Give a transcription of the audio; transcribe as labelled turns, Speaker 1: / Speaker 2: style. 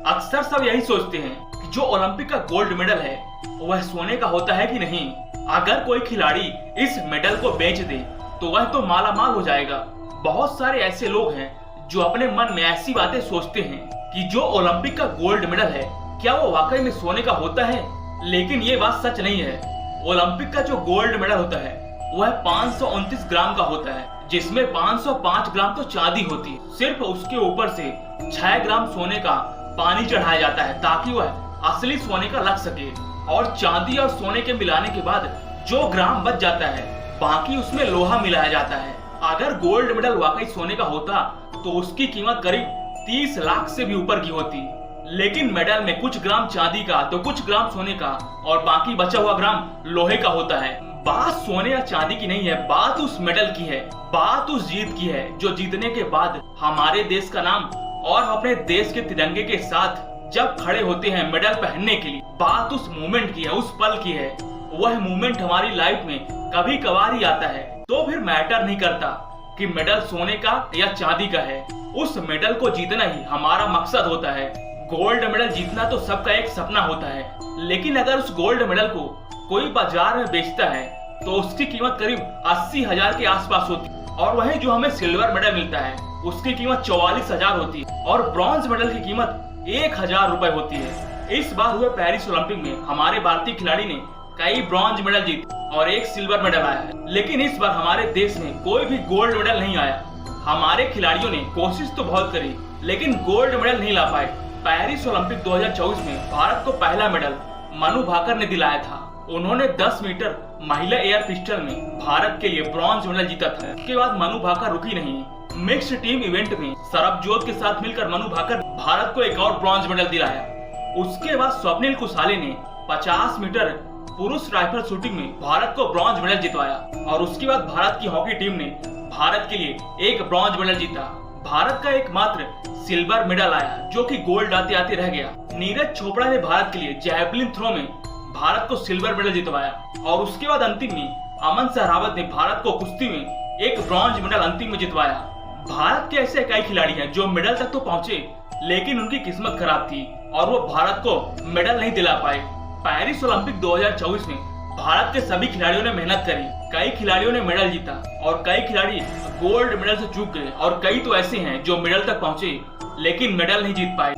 Speaker 1: अक्सर सब यही सोचते हैं कि जो ओलंपिक का गोल्ड मेडल है वह सोने का होता है कि नहीं। अगर कोई खिलाड़ी इस मेडल को बेच दे तो वह तो माला माल हो जाएगा। बहुत सारे ऐसे लोग हैं जो अपने मन में ऐसी बातें सोचते हैं कि जो ओलंपिक का गोल्ड मेडल है क्या वो वाकई में सोने का होता है, लेकिन ये बात सच नहीं है। ओलंपिक का जो गोल्ड मेडल होता है वह 529 ग्राम का होता है, जिसमें 505 ग्राम तो चांदी होती है। सिर्फ उसके ऊपर से 6 ग्राम सोने का पानी चढ़ाया जाता है ताकि वह असली सोने का लग सके, और चांदी और सोने के मिलाने के बाद जो ग्राम बच जाता है बाकी उसमें लोहा मिलाया जाता है। अगर गोल्ड मेडल वाकई सोने का होता तो उसकी कीमत करीब 30 लाख से भी ऊपर की होती, लेकिन मेडल में कुछ ग्राम चांदी का तो कुछ ग्राम सोने का और बाकी बचा हुआ ग्राम लोहे का होता है। बात सोने या चांदी की नहीं है, बात उस मेडल की है, बात उस जीत की है जो जीतने के बाद हमारे देश का नाम और अपने देश के तिरंगे के साथ जब खड़े होते हैं मेडल पहनने के लिए। बात उस मोमेंट की है, उस पल की है। वह मोमेंट हमारी लाइफ में कभी कभार ही आता है, तो फिर मैटर नहीं करता कि मेडल सोने का या चांदी का है। उस मेडल को जीतना ही हमारा मकसद होता है। गोल्ड मेडल जीतना तो सबका एक सपना होता है, लेकिन अगर उस गोल्ड मेडल को कोई बाजार में बेचता है तो उसकी कीमत करीब 80,000 के आसपास होती है, और वहीं जो हमें सिल्वर मेडल मिलता है उसकी कीमत 44,000 होती है, और ब्रॉन्ज मेडल की कीमत 1,000 रुपए होती है। इस बार हुए पेरिस ओलंपिक में हमारे भारतीय खिलाड़ी ने कई ब्रॉन्ज मेडल जीते और एक सिल्वर मेडल आया है, लेकिन इस बार हमारे देश में कोई भी गोल्ड मेडल नहीं आया। हमारे खिलाड़ियों ने कोशिश तो बहुत करी लेकिन गोल्ड मेडल नहीं ला पाए। पेरिस ओलंपिक 2024 में भारत को पहला मेडल मनु भाकर ने दिलाया था। उन्होंने 10 मीटर महिला एयर पिस्टल में भारत के लिए ब्रॉन्ज मेडल जीता था। उसके बाद मनु भाकर रुकी नहीं। मिक्स्ड टीम इवेंट में सरबजोत के साथ मिलकर मनु भाकर भारत को एक और ब्रॉन्ज मेडल दिलाया। उसके बाद स्वप्निल कुसाले ने 50 मीटर पुरुष राइफल शूटिंग में भारत को ब्रॉन्ज मेडल जितवाया, और उसके बाद भारत की हॉकी टीम ने भारत के लिए एक ब्रॉन्ज मेडल जीता। भारत का एकमात्र सिल्वर मेडल आया जो कि गोल्ड आते आते रह गया। नीरज चोपड़ा ने भारत के लिए जैवलिन थ्रो में भारत को सिल्वर मेडल जितवाया, और उसके बाद अंतिम में अमन सहरावत ने भारत को कुश्ती में एक ब्रॉन्ज मेडल अंतिम में जितवाया। भारत के ऐसे कई खिलाड़ी हैं जो मेडल तक तो पहुंचे लेकिन उनकी किस्मत खराब थी और वो भारत को मेडल नहीं दिला पाए। पेरिस ओलंपिक 2024 में भारत के सभी खिलाड़ियों ने मेहनत करी। कई खिलाड़ियों ने मेडल जीता और कई खिलाड़ी गोल्ड मेडल से चूक गए, और कई तो ऐसे हैं जो मेडल तक पहुंचे लेकिन मेडल नहीं जीत पाए।